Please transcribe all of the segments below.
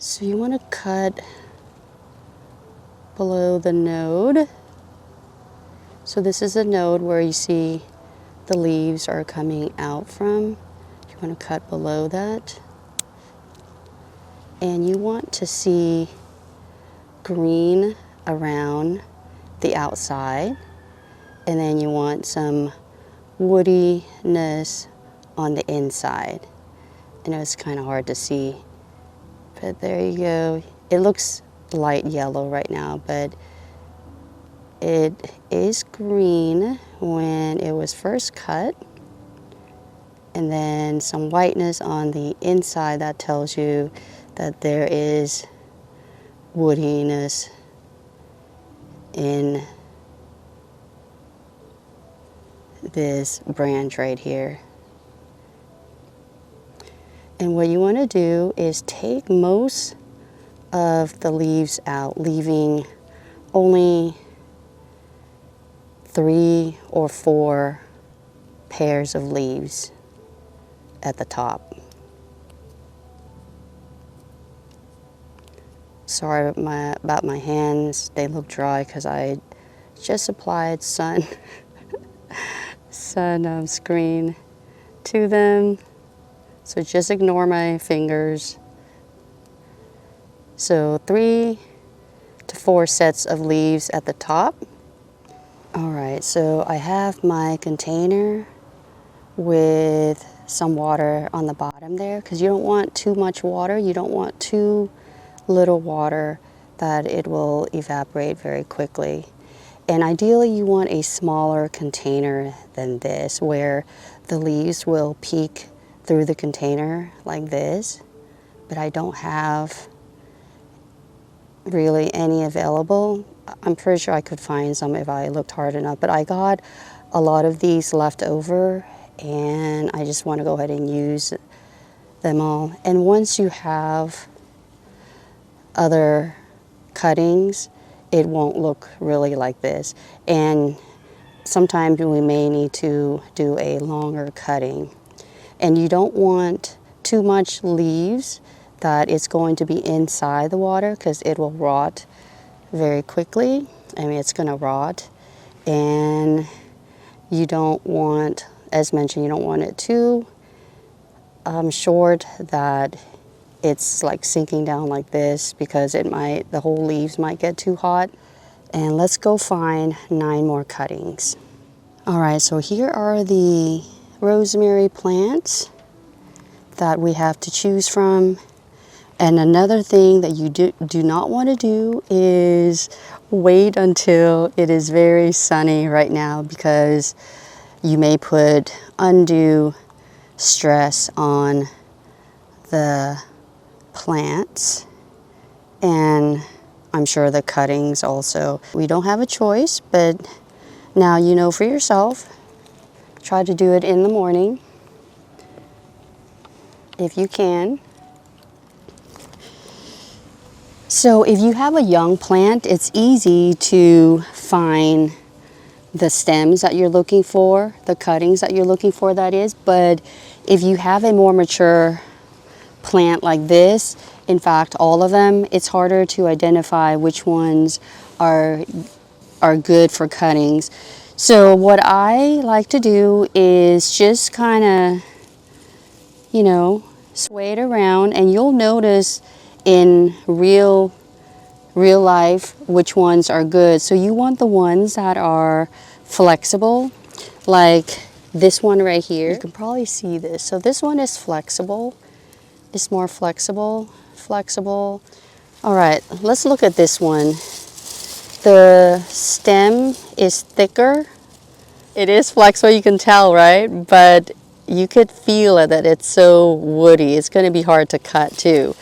So you want to cut below the node. So this is a node where you see the leaves are coming out from. You want to cut below that. And you want to see green around the outside. And then you want some woodiness on the inside. I know it's kind of hard to see, but there you go. It looks light yellow right now, but it is green when it was first cut. And then some whiteness on the inside that tells you that there is woodiness in this branch right here. And what you want to do is take most of the leaves out, leaving only 3 or 4 pairs of leaves at the top. Sorry about my hands, they look dry because I just applied sun screen to them. So just ignore my fingers. So 3 to 4 sets of leaves at the top. All right, so I have my container with some water on the bottom there, because you don't want too much water. You don't want too little water that it will evaporate very quickly. And ideally you want a smaller container than this, where the leaves will peek through the container like this, but I don't have really any available. I'm pretty sure I could find some if I looked hard enough, but I got a lot of these left over and I just want to go ahead and use them all. And once you have other cuttings, it won't look really like this. And sometimes we may need to do a longer cutting. And you don't want too much leaves that it's going to be inside the water, because it will rot very quickly. I mean, it's going to rot. And you don't want, as mentioned, you don't want it too short that it's like sinking down like this, because the whole leaves might get too hot. And let's go find 9 more cuttings. All right, so here are the rosemary plants that we have to choose from. And another thing that you do not want to do is wait until it is very sunny right now, because you may put undue stress on the plants, and I'm sure the cuttings also. We don't have a choice, but now you know for yourself. Try to do it in the morning if you can. So if you have a young plant, it's easy to find the stems that you're looking for, the cuttings that you're looking for, that is. But if you have a more mature plant like this, in fact all of them, it's harder to identify which ones are good for cuttings. So what I like to do is just kind of, you know, sway it around, and you'll notice in real life which ones are good. So you want the ones that are flexible, like this one right here. You can probably see this. So this one is flexible. It's more flexible. All right, let's look at this one. The stem is thicker. It is flexible, you can tell, right? But you could feel it, that it's so woody. It's going to be hard to cut too.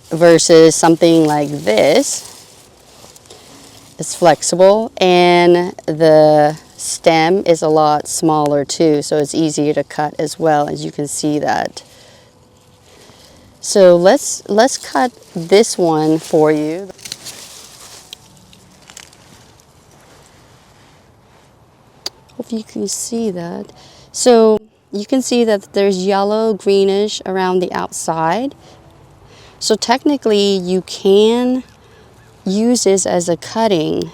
Versus something like this. It's flexible, and the stem is a lot smaller too, so it's easier to cut as well, as you can see that. So let's cut this one for you. Hope you can see that. So you can see that there's yellow greenish around the outside. So technically you can use this as a cutting,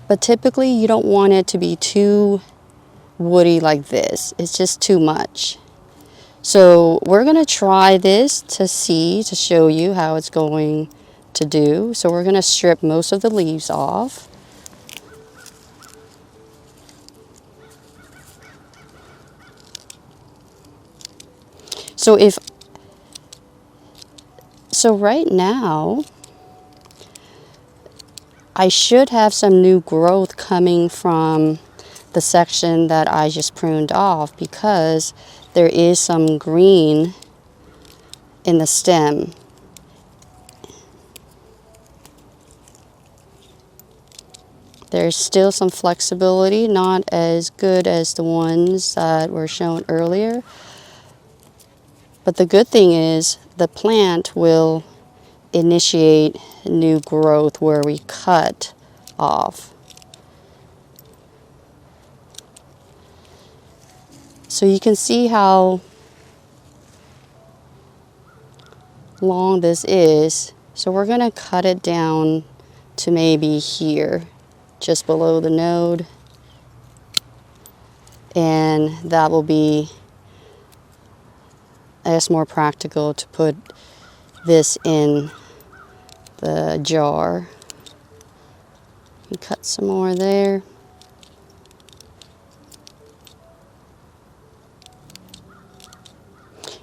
but typically you don't want it to be too woody like this. It's just too much. So we're going to try this to show you how it's going to do. So we're going to strip most of the leaves off. So right now I should have some new growth coming from the section that I just pruned off, because there is some green in the stem. There's still some flexibility, not as good as the ones that were shown earlier. But the good thing is the plant will initiate new growth where we cut off. So you can see how long this is. So we're going to cut it down to maybe here, just below the node. And that will be, I guess, more practical to put this in the jar. And cut some more there.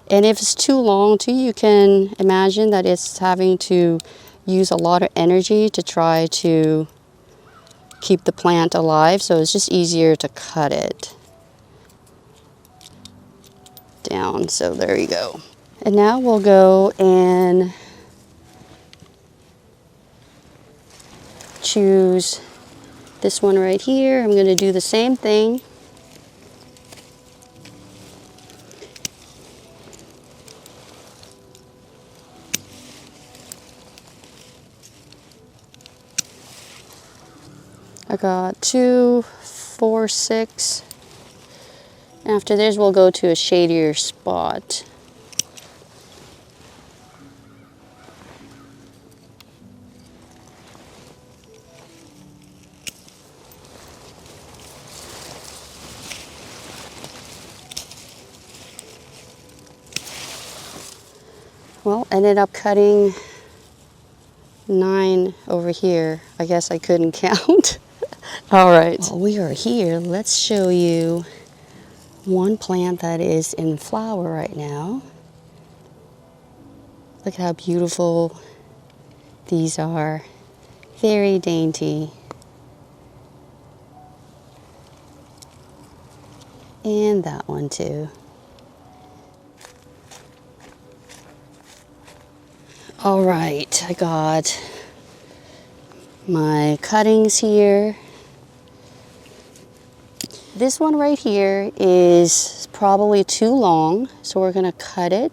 And if it's too long too, you can imagine that it's having to use a lot of energy to try to keep the plant alive. So it's just easier to cut it down. So there you go. And now we'll go and choose this one right here. I'm going to do the same thing. I got 2, 4, 6. After this, we'll go to a shadier spot. Well, ended up cutting 9 over here. I guess I couldn't count. All right, while we are here, let's show you one plant that is in flower right now. Look at how beautiful these are. Very dainty. And that one too. All right, I got my cuttings here. This one right here is probably too long, so we're gonna cut it.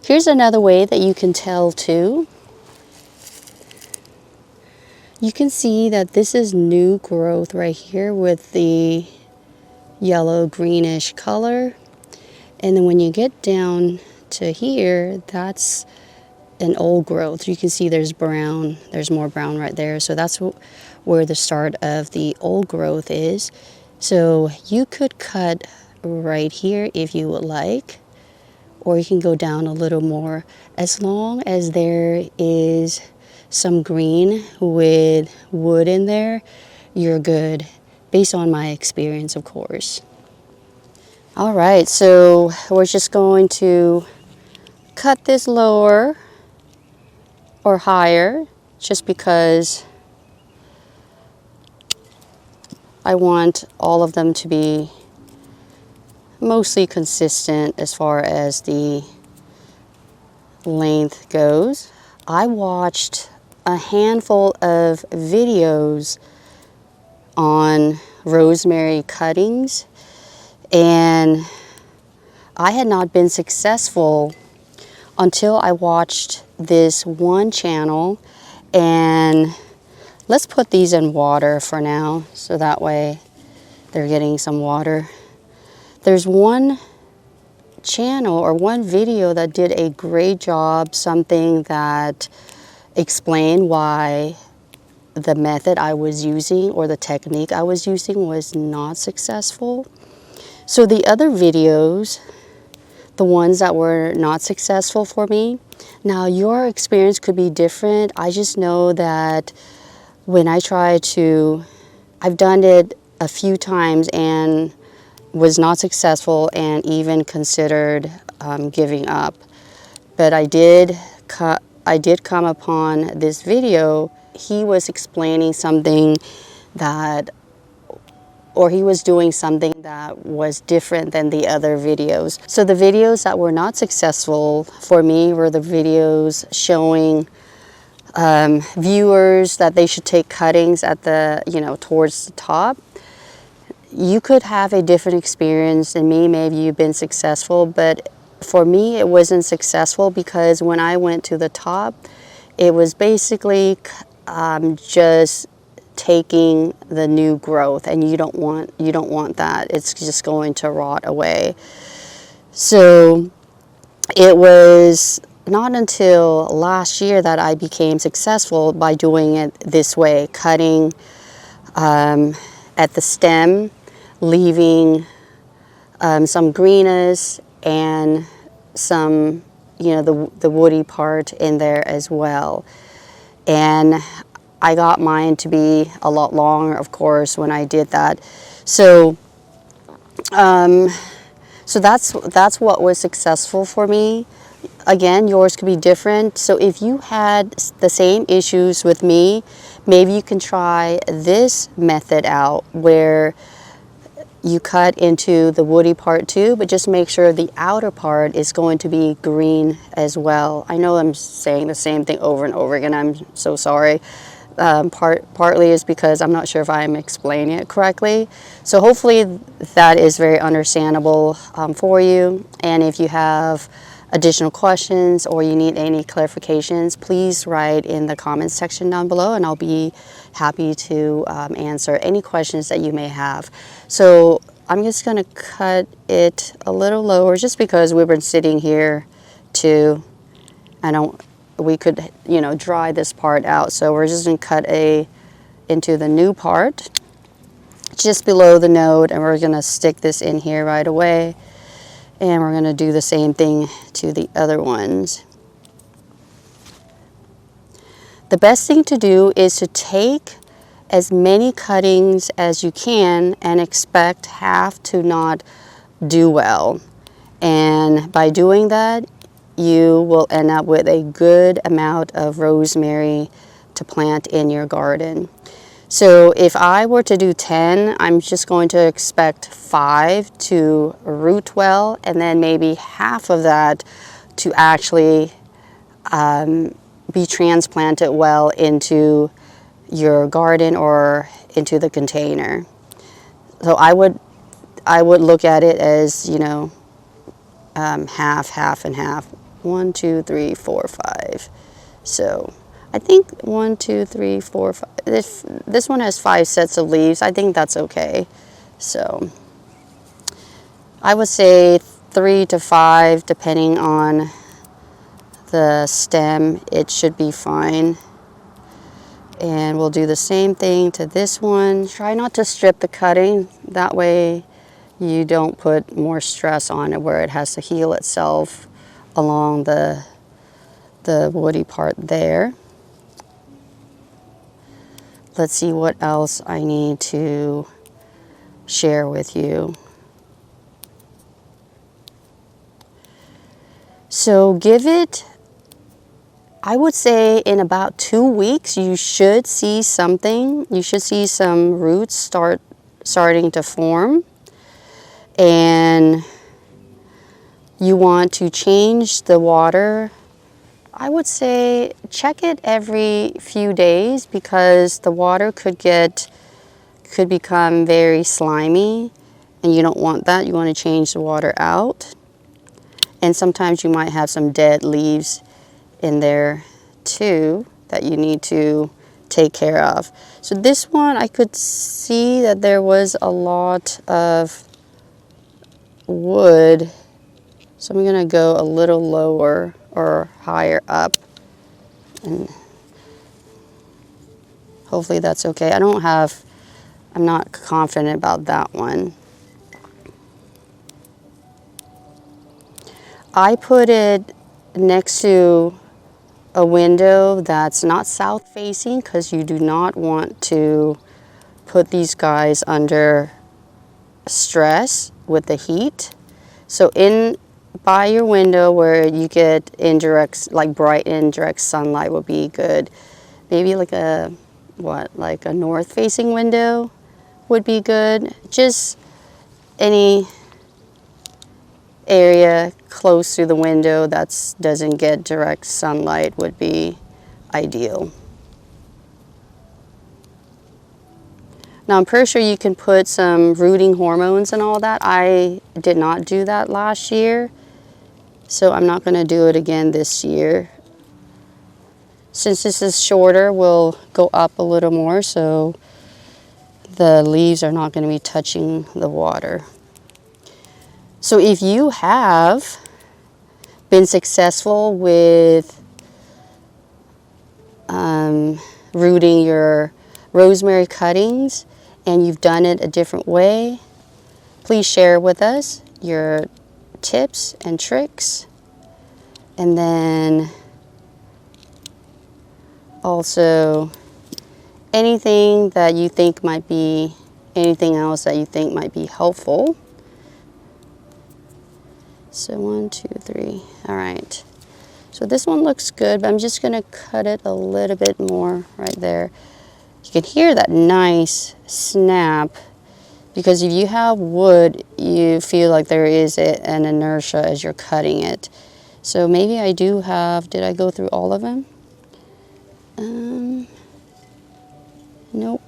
Here's another way that you can tell too. You can see that this is new growth right here with the yellow greenish color. And then when you get down to here, that's an old growth. You can see there's brown, there's more brown right there. So that's where the start of the old growth is. So you could cut right here if you would like, or you can go down a little more. As long as there is some green with wood in there, you're good, based on my experience, of course. All right, so we're just going to cut this lower or higher, just because I want all of them to be mostly consistent as far as the length goes. I watched a handful of videos on rosemary cuttings, and I had not been successful until I watched this one channel. And let's put these in water for now, so that way they're getting some water. There's one channel or one video that did a great job, something that explained why the method I was using or the technique I was using was not successful. So the other videos, the ones that were not successful for me, now your experience could be different. I just know that when I try to, I've done it a few times and was not successful and even considered giving up. But I did come upon this video. He was explaining something that, or he was doing something that was different than the other videos. So the videos that were not successful for me were the videos showing viewers that they should take cuttings at the, towards the top. You could have a different experience than me. Maybe you've been successful, but for me it wasn't successful because when I went to the top, it was basically just taking the new growth, and you don't want that. It's just going to rot away. So it was not until last year that I became successful by doing it this way, cutting at the stem, leaving some greenest and some, the woody part in there as well. And I got mine to be a lot longer, of course, when I did that. So, so that's what was successful for me. Again, yours could be different. So if you had the same issues with me, maybe you can try this method out where you cut into the woody part too, but just make sure the outer part is going to be green as well. I know I'm saying the same thing over and over again. I'm so sorry. Partly is because I'm not sure if I'm explaining it correctly. So hopefully that is very understandable for you. And if you have additional questions or you need any clarifications, please write in the comments section down below, and I'll be happy to answer any questions that you may have. So I'm just going to cut it a little lower just because we've been sitting here too. We could, dry this part out. So we're just going to cut into the new part just below the node, and we're going to stick this in here right away. And we're going to do the same thing to the other ones. The best thing to do is to take as many cuttings as you can and expect half to not do well. And by doing that, you will end up with a good amount of rosemary to plant in your garden. So if I were to do 10, I'm just going to expect 5 to root well, and then maybe half of that to actually be transplanted well into your garden or into the container. So I would look at it as, half and half. 1, 2, 3, 4, 5. So I think 1, 2, 3, 4, 5. This one has 5 sets of leaves. I think that's okay. So I would say 3 to 5, depending on the stem. It should be fine. And we'll do the same thing to this one. Try not to strip the cutting. That way you don't put more stress on it where it has to heal itself along the woody part there. Let's see what else I need to share with you. So give it, I would say in about 2 weeks, you should see something. You should see some roots starting to form. And you want to change the water. I would say check it every few days because the water could become very slimy, and you don't want that. You want to change the water out. And sometimes you might have some dead leaves in there too that you need to take care of. So this one, I could see that there was a lot of wood So I'm gonna go a little lower or higher up, and hopefully that's okay. I'm not confident about that one. I put it next to a window that's not south facing because you do not want to put these guys under stress with the heat. So in by your window where you get indirect, like bright indirect sunlight would be good. Maybe like a north facing window would be good. Just any area close to the window that doesn't get direct sunlight would be ideal. Now I'm pretty sure you can put some rooting hormones and all that. I did not do that last year, so I'm not going to do it again this year. Since this is shorter, we'll go up a little more so the leaves are not going to be touching the water. So if you have been successful with rooting your rosemary cuttings and you've done it a different way, please share with us your tips and tricks. And then also anything else that you think might be helpful. So 1, 2, 3. All right. So this one looks good, but I'm just going to cut it a little bit more right there. You can hear that nice snap because if you have wood, you feel like there is an inertia as you're cutting it. So maybe I do have, did I go through all of them? Nope.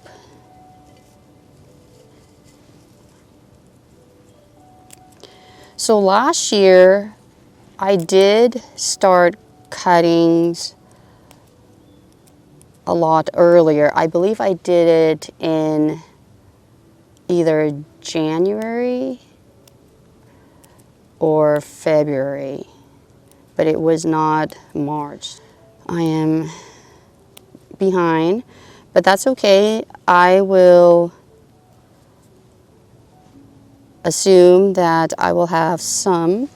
So last year, I did start cuttings a lot earlier. I believe I did it in either January or February, but it was not March. I am behind, but that's okay. I will assume that I will have some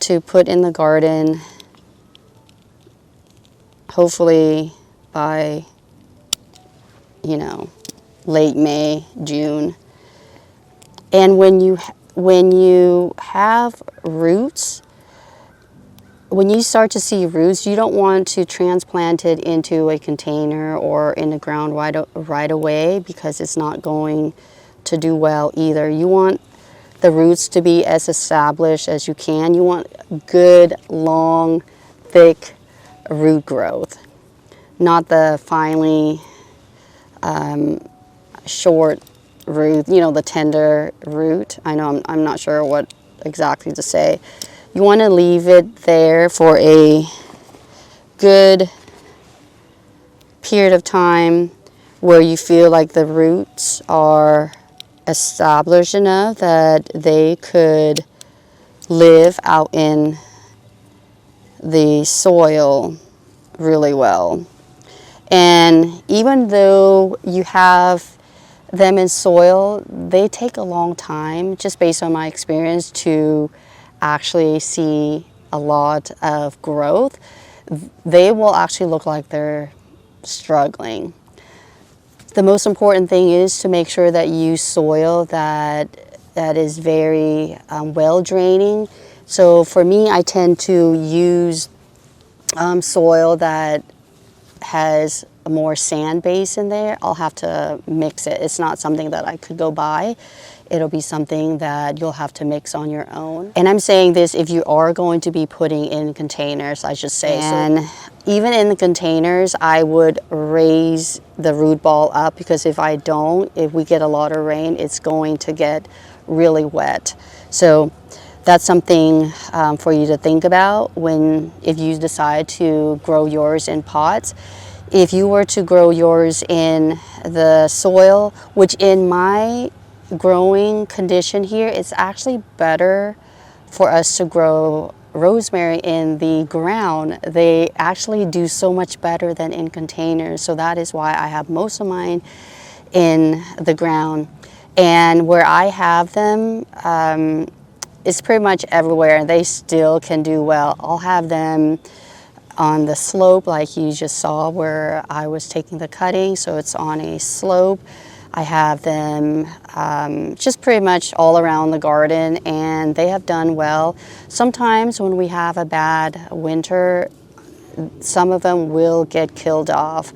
to put in the garden hopefully by, late May, June. And when you have roots, when you start to see roots, you don't want to transplant it into a container or in the ground right away because it's not going to do well either. You want the roots to be as established as you can. You want good, long, thick root growth, not the finely short root, the tender root. I know I'm not sure what exactly to say. You want to leave it there for a good period of time where you feel like the roots are established enough that they could live out in the soil really well. And even though you have them in soil, they take a long time, just based on my experience, to actually see a lot of growth. They will actually look like they're struggling. The most important thing is to make sure that you use soil that is very well draining. So for me, I tend to use soil that has a more sand base in there. I'll have to mix it. It's not something that I could go buy. It'll be something that you'll have to mix on your own. And I'm saying this if you are going to be putting in containers, I should say. And even in the containers, I would raise the root ball up because if we get a lot of rain, it's going to get really wet. So that's something for you to think about if you decide to grow yours in pots. If you were to grow yours in the soil, which in my growing condition here, it's actually better for us to grow rosemary in the ground, they actually do so much better than in containers. So that is why I have most of mine in the ground. And where I have them, it's pretty much everywhere, and they still can do well. I'll have them on the slope like you just saw where I was taking the cutting, so it's on a slope. I have them just pretty much all around the garden, and they have done well. Sometimes when we have a bad winter, some of them will get killed off.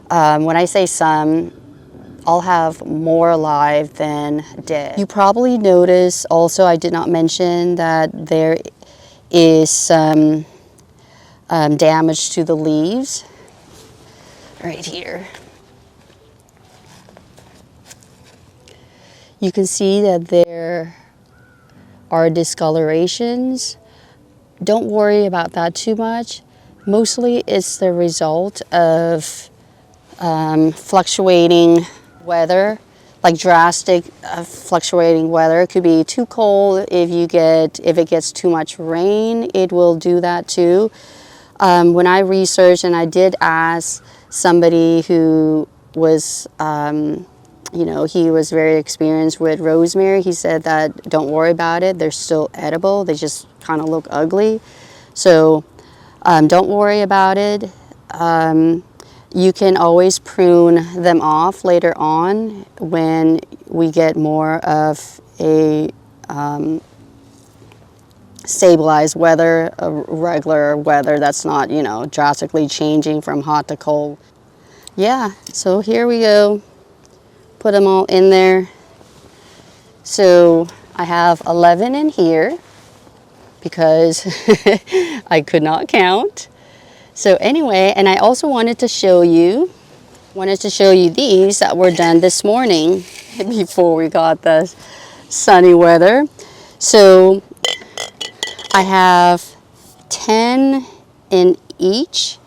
When I say some, I'll have more alive than dead. You probably notice also I did not mention that there is some damage to the leaves right here. You can see that there are discolorations. Don't worry about that too much. Mostly it's the result of fluctuating weather, like drastic fluctuating weather. It could be too cold. If it gets too much rain, it will do that too. When I researched, and I did ask somebody who was, you know, he was very experienced with rosemary. He said that don't worry about it. They're still edible. They just kind of look ugly. So don't worry about it. You can always prune them off later on when we get more of a stabilized weather, a regular weather that's not, you know, drastically changing from hot to cold. Yeah, so here we go. Put them all in there. So I have 11 in here because I could not count. So anyway, and I also wanted to show you these that were done this morning before we got the sunny weather. So I have 10 in each,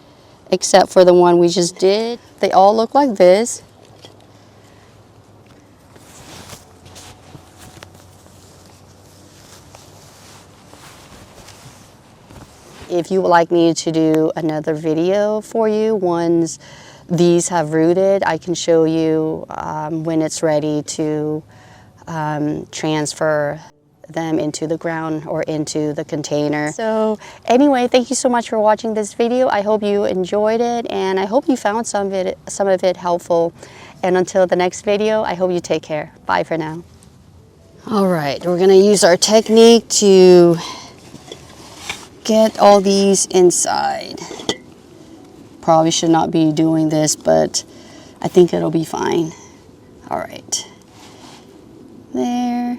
except for the one we just did. They all look like this. If you would like me to do another video for you, once these have rooted, I can show you when it's ready to transfer them into the ground or into the container. So anyway, thank you so much for watching this video. I hope you enjoyed it, and I hope you found some of it helpful. And until the next video, I hope you take care. Bye for now. All right, we're gonna use our technique to get all these inside. Probably should not be doing this, but I think it'll be fine. All right, there.